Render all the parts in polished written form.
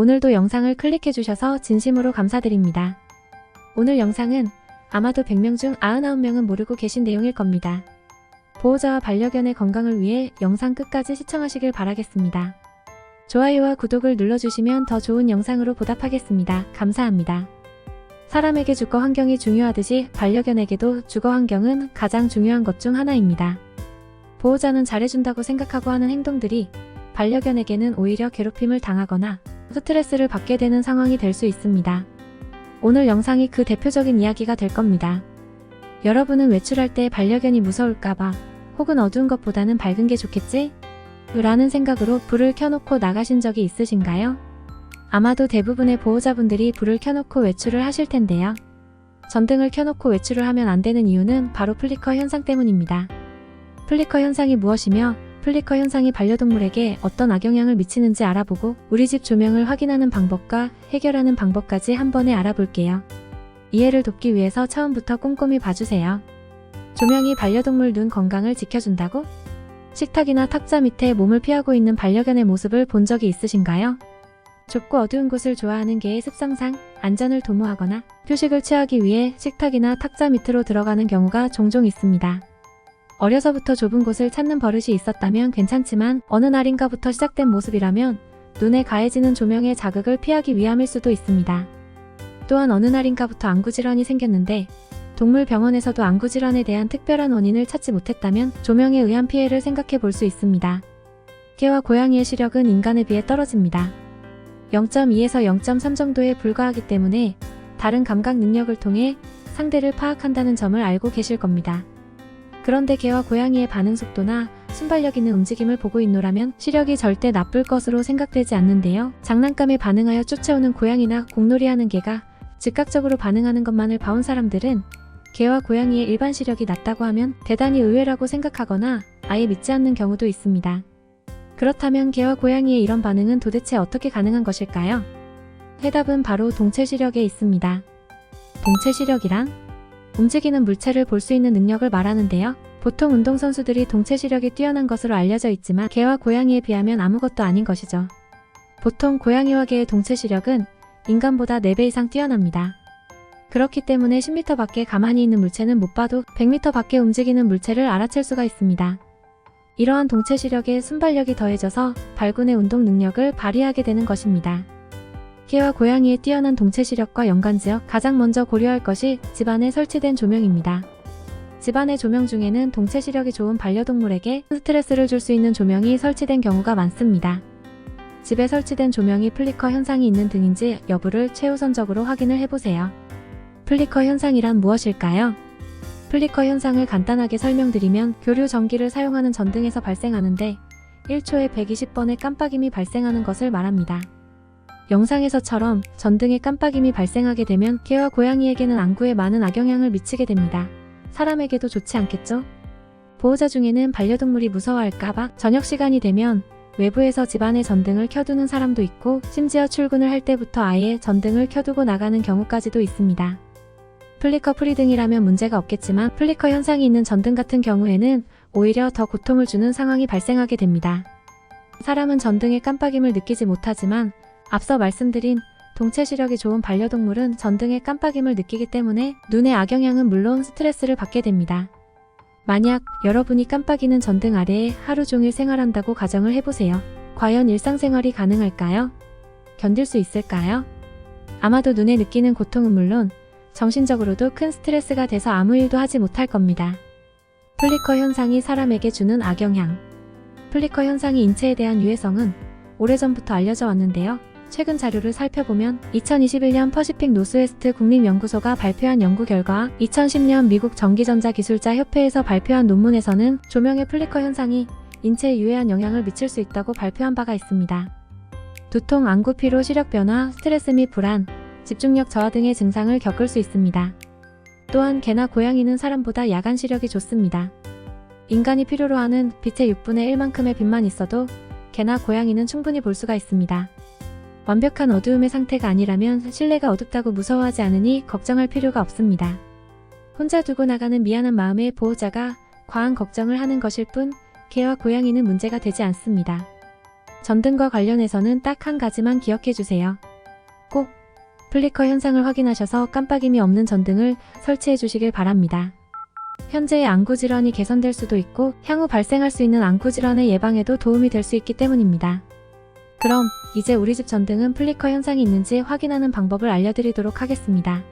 오늘도 영상을 클릭해주셔서 진심으로 감사드립니다. 오늘 영상은 아마도 100명 중 99명은 모르고 계신 내용일 겁니다. 보호자와 반려견의 건강을 위해 영상 끝까지 시청하시길 바라겠습니다. 좋아요와 구독을 눌러주시면 더 좋은 영상으로 보답하겠습니다. 감사합니다. 사람에게 주거 환경이 중요하듯이 반려견에게도 주거 환경은 가장 중요한 것 중 하나입니다. 보호자는 잘해준다고 생각하고 하는 행동들이 반려견에게는 오히려 괴롭힘을 당하거나 스트레스를 받게 되는 상황이 될 수 있습니다. 오늘 영상이 그 대표적인 이야기가 될 겁니다. 여러분은 외출할 때 반려견이 무서울까봐 혹은 어두운 것보다는 밝은 게 좋겠지? 라는 생각으로 불을 켜놓고 나가신 적이 있으신가요? 아마도 대부분의 보호자분들이 불을 켜놓고 외출을 하실 텐데요. 전등을 켜놓고 외출을 하면 안 되는 이유는 바로 플리커 현상 때문입니다. 플리커 현상이 무엇이며 플리커 현상이 반려동물에게 어떤 악영향을 미치는지 알아보고 우리 집 조명을 확인하는 방법과 해결하는 방법까지 한 번에 알아볼게요. 이해를 돕기 위해서 처음부터 꼼꼼히 봐주세요. 조명이 반려동물 눈 건강을 지켜준다고? 식탁이나 탁자 밑에 몸을 피하고 있는 반려견의 모습을 본 적이 있으신가요? 좁고 어두운 곳을 좋아하는 개의 습성상 안전을 도모하거나 휴식을 취하기 위해 식탁이나 탁자 밑으로 들어가는 경우가 종종 있습니다. 어려서부터 좁은 곳을 찾는 버릇이 있었다면 괜찮지만 어느 날인가부터 시작된 모습이라면 눈에 가해지는 조명의 자극을 피하기 위함일 수도 있습니다. 또한 어느 날인가부터 안구질환이 생겼는데 동물병원에서도 안구질환에 대한 특별한 원인을 찾지 못했다면 조명에 의한 피해를 생각해 볼 수 있습니다. 개와 고양이의 시력은 인간에 비해 떨어집니다. 0.2에서 0.3 정도에 불과하기 때문에 다른 감각 능력을 통해 상대를 파악한다는 점을 알고 계실 겁니다. 그런데 개와 고양이의 반응 속도나 순발력 있는 움직임을 보고 있노라면 시력이 절대 나쁠 것으로 생각되지 않는데요. 장난감에 반응하여 쫓아오는 고양이나 공놀이하는 개가 즉각적으로 반응하는 것만을 봐온 사람들은 개와 고양이의 일반 시력이 낮다고 하면 대단히 의외라고 생각하거나 아예 믿지 않는 경우도 있습니다. 그렇다면 개와 고양이의 이런 반응은 도대체 어떻게 가능한 것일까요? 해답은 바로 동체 시력에 있습니다. 동체 시력이란? 움직이는 물체를 볼 수 있는 능력을 말하는데요. 보통 운동선수들이 동체 시력이 뛰어난 것으로 알려져 있지만 개와 고양이에 비하면 아무것도 아닌 것이죠. 보통 고양이와 개의 동체 시력은 인간보다 4배 이상 뛰어납니다. 그렇기 때문에 10m 밖에 가만히 있는 물체는 못 봐도 100m 밖에 움직이는 물체를 알아챌 수가 있습니다. 이러한 동체 시력에 순발력이 더해져서 발군의 운동 능력을 발휘하게 되는 것입니다. 개와 고양이의 뛰어난 동체 시력과 연관지어 가장 먼저 고려할 것이 집안에 설치된 조명입니다. 집안의 조명 중에는 동체 시력이 좋은 반려동물에게 스트레스를 줄 수 있는 조명이 설치된 경우가 많습니다. 집에 설치된 조명이 플리커 현상이 있는 등인지 여부를 최우선적으로 확인을 해보세요. 플리커 현상이란 무엇일까요? 플리커 현상을 간단하게 설명드리면 교류 전기를 사용하는 전등에서 발생하는데 1초에 120번의 깜빡임이 발생하는 것을 말합니다. 영상에서처럼 전등에 깜빡임이 발생하게 되면 개와 고양이에게는 안구에 많은 악영향을 미치게 됩니다. 사람에게도 좋지 않겠죠? 보호자 중에는 반려동물이 무서워할까봐 저녁 시간이 되면 외부에서 집안의 전등을 켜두는 사람도 있고 심지어 출근을 할 때부터 아예 전등을 켜두고 나가는 경우까지도 있습니다. 플리커 프리 등이라면 문제가 없겠지만 플리커 현상이 있는 전등 같은 경우에는 오히려 더 고통을 주는 상황이 발생하게 됩니다. 사람은 전등의 깜빡임을 느끼지 못하지만 앞서 말씀드린 동체 시력이 좋은 반려동물은 전등의 깜빡임을 느끼기 때문에 눈의 악영향은 물론 스트레스를 받게 됩니다. 만약 여러분이 깜빡이는 전등 아래에 하루 종일 생활한다고 가정을 해보세요. 과연 일상생활이 가능할까요? 견딜 수 있을까요? 아마도 눈에 느끼는 고통은 물론 정신적으로도 큰 스트레스가 돼서 아무 일도 하지 못할 겁니다. 플리커 현상이 사람에게 주는 악영향. 플리커 현상이 인체에 대한 유해성은 오래전부터 알려져 왔는데요. 최근 자료를 살펴보면 2021년 퍼시픽 노스웨스트 국립연구소가 발표한 연구 결과 2010년 미국 전기전자기술자 협회에서 발표한 논문에서는 조명의 플리커 현상이 인체에 유해한 영향을 미칠 수 있다고 발표한 바가 있습니다. 두통, 안구 피로, 시력 변화, 스트레스 및 불안, 집중력 저하 등의 증상을 겪을 수 있습니다. 또한 개나 고양이는 사람보다 야간 시력이 좋습니다. 인간이 필요로 하는 빛의 6분의 1만큼의 빛만 있어도 개나 고양이는 충분히 볼 수가 있습니다. 완벽한 어두움의 상태가 아니라면 실내가 어둡다고 무서워하지 않으니 걱정할 필요가 없습니다. 혼자 두고 나가는 미안한 마음에 보호자가 과한 걱정을 하는 것일 뿐 개와 고양이는 문제가 되지 않습니다. 전등과 관련해서는 딱 한 가지만 기억해 주세요. 꼭 플리커 현상을 확인하셔서 깜빡임이 없는 전등을 설치해 주시길 바랍니다. 현재의 안구 질환이 개선될 수도 있고 향후 발생할 수 있는 안구 질환의 예방에도 도움이 될 수 있기 때문입니다. 그럼 이제 우리 집 전등은 플리커 현상이 있는지 확인하는 방법을 알려드리도록 하겠습니다.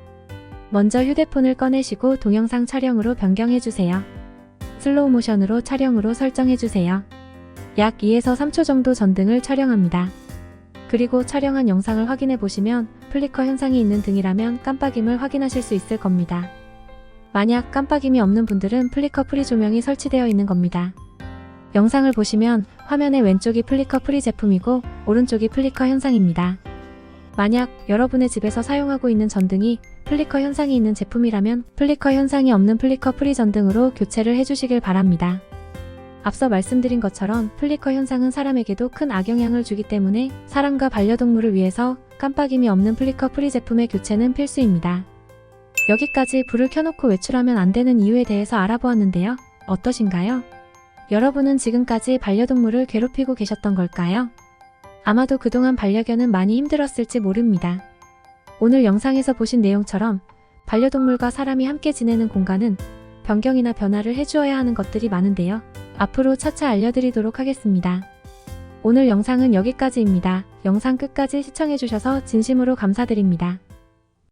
먼저 휴대폰을 꺼내시고 동영상 촬영으로 변경해 주세요. 슬로우 모션으로 촬영으로 설정해 주세요. 약 2에서 3초 정도 전등을 촬영합니다. 그리고 촬영한 영상을 확인해 보시면 플리커 현상이 있는 등이라면 깜빡임을 확인하실 수 있을 겁니다. 만약 깜빡임이 없는 분들은 플리커 프리 조명이 설치되어 있는 겁니다. 영상을 보시면 화면의 왼쪽이 플리커 프리 제품이고 오른쪽이 플리커 현상입니다. 만약 여러분의 집에서 사용하고 있는 전등이 플리커 현상이 있는 제품이라면 플리커 현상이 없는 플리커 프리 전등으로 교체를 해주시길 바랍니다. 앞서 말씀드린 것처럼 플리커 현상은 사람에게도 큰 악영향을 주기 때문에 사람과 반려동물을 위해서 깜빡임이 없는 플리커 프리 제품의 교체는 필수입니다. 여기까지 불을 켜놓고 외출하면 안 되는 이유에 대해서 알아보았는데요. 어떠신가요? 여러분은 지금까지 반려동물을 괴롭히고 계셨던 걸까요? 아마도 그동안 반려견은 많이 힘들었을지 모릅니다. 오늘 영상에서 보신 내용처럼 반려동물과 사람이 함께 지내는 공간은 변경이나 변화를 해주어야 하는 것들이 많은데요. 앞으로 차차 알려드리도록 하겠습니다. 오늘 영상은 여기까지입니다. 영상 끝까지 시청해주셔서 진심으로 감사드립니다.